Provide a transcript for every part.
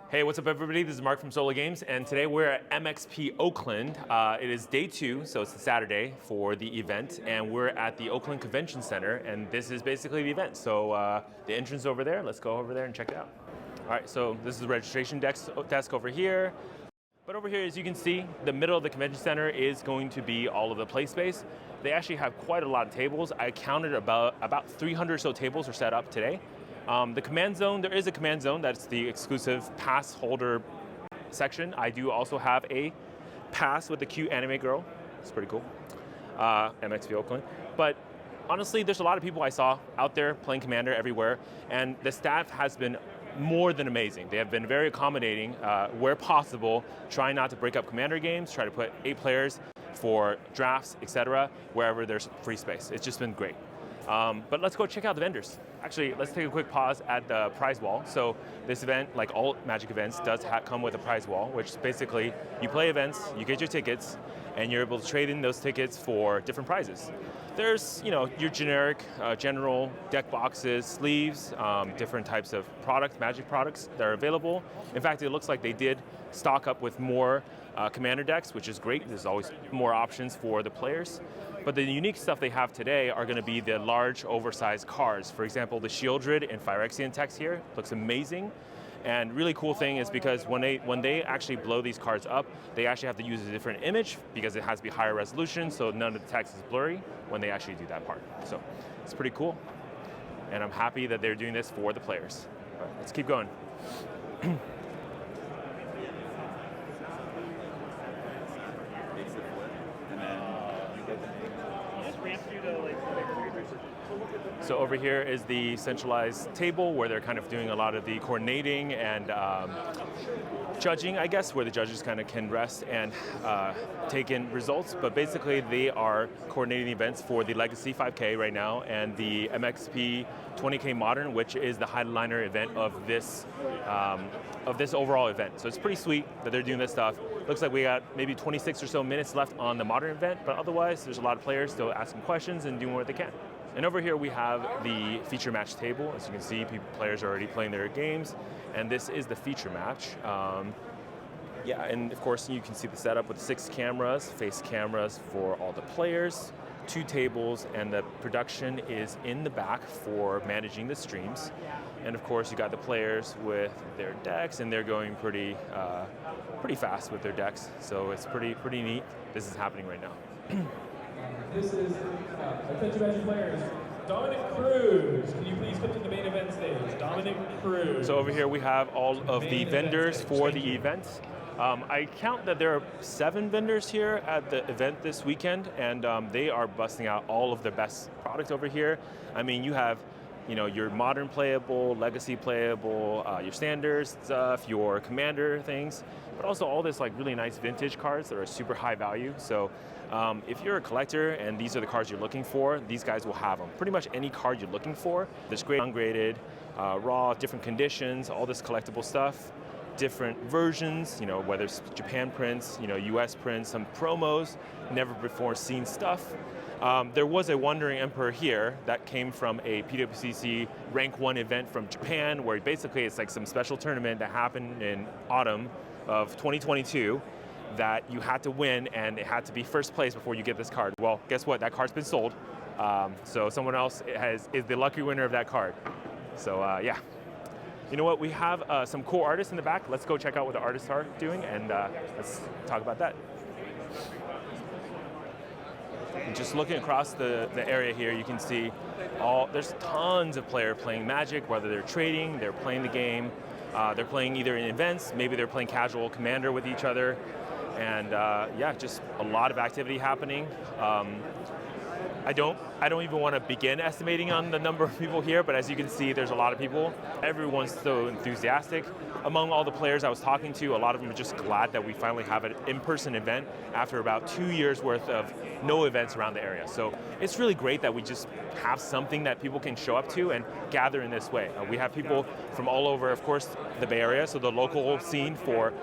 Hey, what's up everybody? This is Mark from Solo Games, and today we're at MXP Oakland. It is day 2, so it's a Saturday for the event, and we're at the Oakland Convention Center, and this is basically the event. So the entrance over there, let's go over there and check it out. All right, so this is the registration desk over here. But over here, as you can see, the middle of the convention center is going to be all of the play space. They actually have quite a lot of tables. I counted about 300 or so tables are set up today. The command zone, there is a command zone. That's the exclusive pass holder section. I do also have a pass with the cute anime girl. It's pretty cool. MXP Oakland. But honestly, there's a lot of people I saw out there playing Commander everywhere, and the staff has been more than amazing. They have been very accommodating where possible, trying not to break up Commander games, try to put 8 players for drafts, etc., wherever there's free space. It's just been great. But let's go check out the vendors. Actually, let's take a quick pause at the prize wall. So this event, like all Magic events, does come with a prize wall, which basically you play events, you get your tickets, and you're able to trade in those tickets for different prizes. There's, your generic, general deck boxes, sleeves, different types of Magic products that are available. In fact, it looks like they did stock up with more Commander decks, which is great. There's always more options for the players. But the unique stuff they have today are going to be the large, oversized cards. For example, the Shieldred and Phyrexian text here looks amazing. And really cool thing is because when they actually blow these cards up, they actually have to use a different image because it has to be higher resolution, so none of the text is blurry when they actually do that part. So it's pretty cool. And I'm happy that they're doing this for the players. All right, let's keep going. So over here is the centralized table where they're kind of doing a lot of the coordinating and judging, I guess, where the judges kind of can rest and take in results. But basically, they are coordinating events for the Legacy 5K right now and the MXP 20K Modern, which is the headliner event of this overall event. So it's pretty sweet that they're doing this stuff. Looks like we got maybe 26 or so minutes left on the Modern event, but otherwise, there's a lot of players still asking questions and doing what they can. And over here we have the feature match table. As you can see, players are already playing their games, and this is the feature match. Yeah, and of course you can see the setup with 6 cameras, face cameras for all the players, 2 tables, and the production is in the back for managing the streams. And of course you got the players with their decks, and they're going pretty fast with their decks. So it's pretty neat. This is happening right now. This is attention Magic players. Dominic Cruz, can you please come to the main event stage? Dominic Cruz. So over here we have all of the vendors for the event. I count that there are 7 vendors here at the event this weekend, and they are busting out all of the best product over here. I mean, you have your modern playable, legacy playable, your standard stuff, your commander things, but also all this like really nice vintage cards that are super high value. So if you're a collector and these are the cards you're looking for, these guys will have them. Pretty much any card you're looking for. There's great ungraded, raw, different conditions, all this collectible stuff, different versions, whether it's Japan prints, US prints, some promos, never before seen stuff. There was a Wandering Emperor here that came from a PWCC Rank 1 event from Japan, where basically it's like some special tournament that happened in autumn of 2022 that you had to win, and it had to be first place before you get this card. Well, guess what? That card's been sold. So someone else is the lucky winner of that card. So yeah. You know what? We have some cool artists in the back. Let's go check out what the artists are doing, and let's talk about that. And just looking across the area here, you can see there's tons of players playing Magic, whether they're trading, they're playing the game, they're playing either in events, maybe they're playing casual Commander with each other, and yeah, just a lot of activity happening. I don't even want to begin estimating on the number of people here, but as you can see, there's a lot of people. Everyone's so enthusiastic. Among all the players I was talking to, a lot of them are just glad that we finally have an in-person event after about 2 years worth of no events around the area. So it's really great that we just have something that people can show up to and gather in this way. We have people from all over, of course, the Bay Area, so the local scene for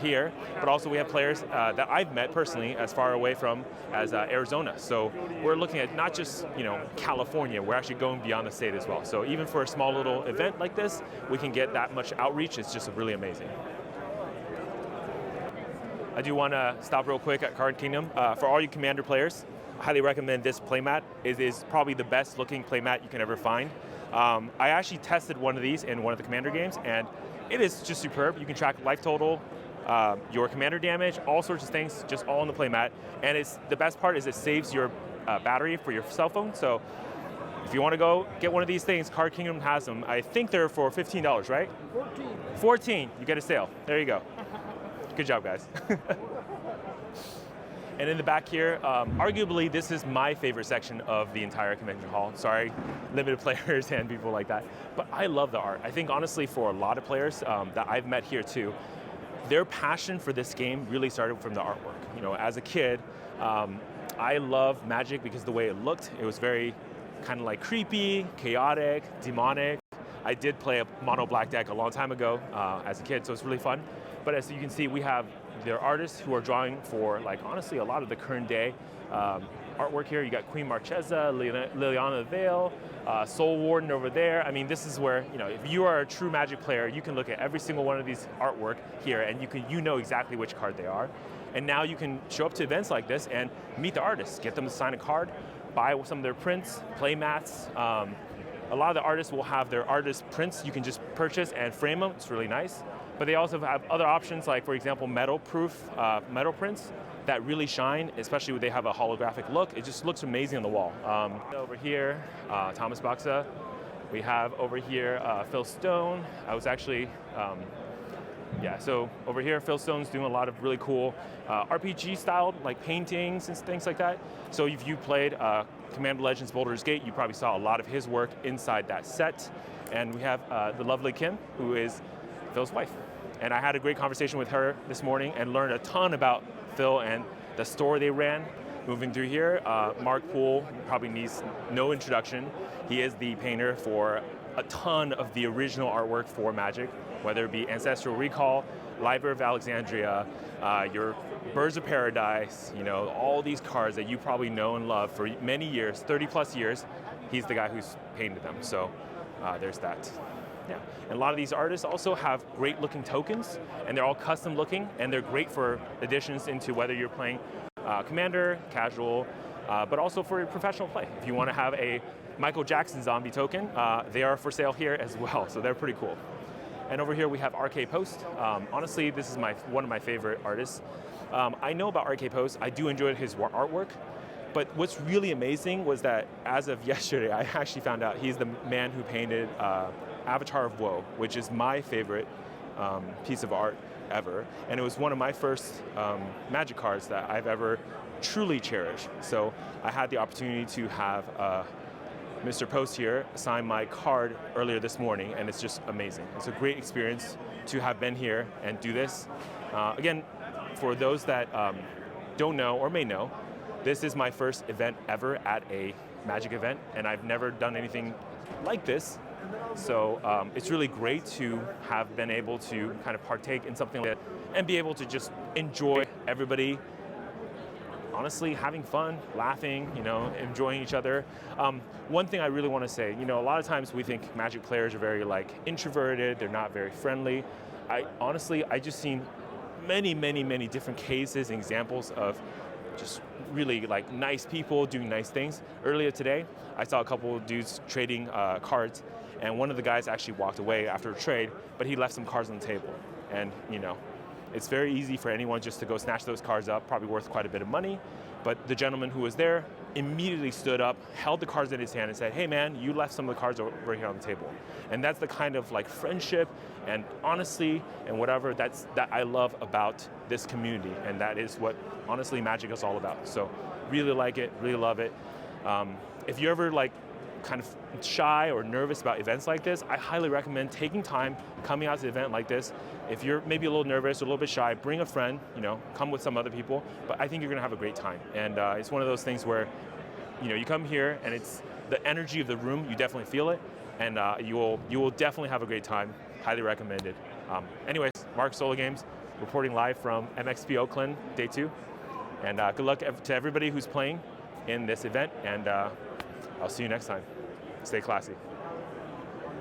here, but also we have players that I've met personally as far away from as Arizona. So we're looking at not just California, we're actually going beyond the state as well. So even for a small little event like this, we can get that much outreach. It's just really amazing. I do want to stop real quick at Card Kingdom. For all you Commander players, I highly recommend this playmat. It is probably the best looking playmat you can ever find. I actually tested one of these in one of the Commander games, and it is just superb. You can track life total, your Commander damage, all sorts of things, just all on the playmat. And the best part is it saves your battery for your cell phone. So if you want to go get one of these things, Card Kingdom has them. I think they're for $15, right? 14. You get a sale. There you go. Good job, guys. And in the back here, arguably this is my favorite section of the entire convention hall. Sorry, limited players and people like that. But I love the art. I think honestly for a lot of players that I've met here too, their passion for this game really started from the artwork. As a kid, I loved Magic because the way it looked, it was very kind of like creepy, chaotic, demonic. I did play a mono black deck a long time ago as a kid, so it's really fun. But as you can see, we have their artists who are drawing for, like, honestly, a lot of the current day artwork here. You got Queen Marchesa, Liliana Vale, Soul Warden over there. I mean, this is where, if you are a true Magic player, you can look at every single one of these artwork here, and you know exactly which card they are. And now you can show up to events like this and meet the artists, get them to sign a card, buy some of their prints, play mats. A lot of the artists will have their artist prints you can just purchase and frame them. It's really nice. But they also have other options, like, for example, metal-proof metal prints that really shine, especially when they have a holographic look. It just looks amazing on the wall. Over here, Thomas Baxa. We have over here Phil Stone. I was actually, so over here, Phil Stone's doing a lot of really cool RPG-styled, like, paintings and things like that. So if you played Commander Legends Baldur's Gate, you probably saw a lot of his work inside that set. And we have the lovely Kim, who is Phil's wife. And I had a great conversation with her this morning and learned a ton about Phil and the store they ran. Moving through here, Mark Poole probably needs no introduction. He is the painter for a ton of the original artwork for Magic, whether it be Ancestral Recall, Library of Alexandria, your Birds of Paradise, all these cards that you probably know and love for many years, 30 plus years. He's the guy who's painted them, so there's that. Yeah. And a lot of these artists also have great looking tokens, and they're all custom looking, and they're great for additions into whether you're playing Commander, casual, but also for professional play. If you want to have a Michael Jackson zombie token, they are for sale here as well, so they're pretty cool. And over here we have RK Post. Honestly, this is one of my favorite artists. I know about RK Post. I do enjoy his artwork. But what's really amazing was that as of yesterday, I actually found out he's the man who painted Avatar of Woe, which is my favorite piece of art ever. And it was one of my first Magic cards that I've ever truly cherished. So I had the opportunity to have Mr. Post here sign my card earlier this morning, and it's just amazing. It's a great experience to have been here and do this. Again, for those that don't know or may know, this is my first event ever at a Magic event, and I've never done anything like this. So it's really great to have been able to kind of partake in something like that and be able to just enjoy everybody, honestly, having fun, laughing, enjoying each other. One thing I really want to say, a lot of times we think Magic players are very introverted, they're not very friendly. I just seen many different cases and examples of just really nice people doing nice things. Earlier today, I saw a couple of dudes trading cards, and one of the guys actually walked away after a trade, but he left some cards on the table. And it's very easy for anyone just to go snatch those cards up, probably worth quite a bit of money. But the gentleman who was there immediately stood up, held the cards in his hand and said, "Hey man, you left some of the cards over here on the table." And that's the kind of friendship and honesty and whatever that I love about this community. And that is what honestly Magic is all about. So really like it, really love it. If you're ever kind of shy or nervous about events like this, I highly recommend taking time, coming out to an event like this. If you're maybe a little nervous or a little bit shy, bring a friend, come with some other people, but I think you're gonna have a great time. And it's one of those things where, you come here and it's the energy of the room, you definitely feel it, and you will definitely have a great time. Highly recommended. Anyways, Mark Solo Games, reporting live from MXP Oakland, day 2. And good luck to everybody who's playing in this event, and I'll see you next time. Stay classy.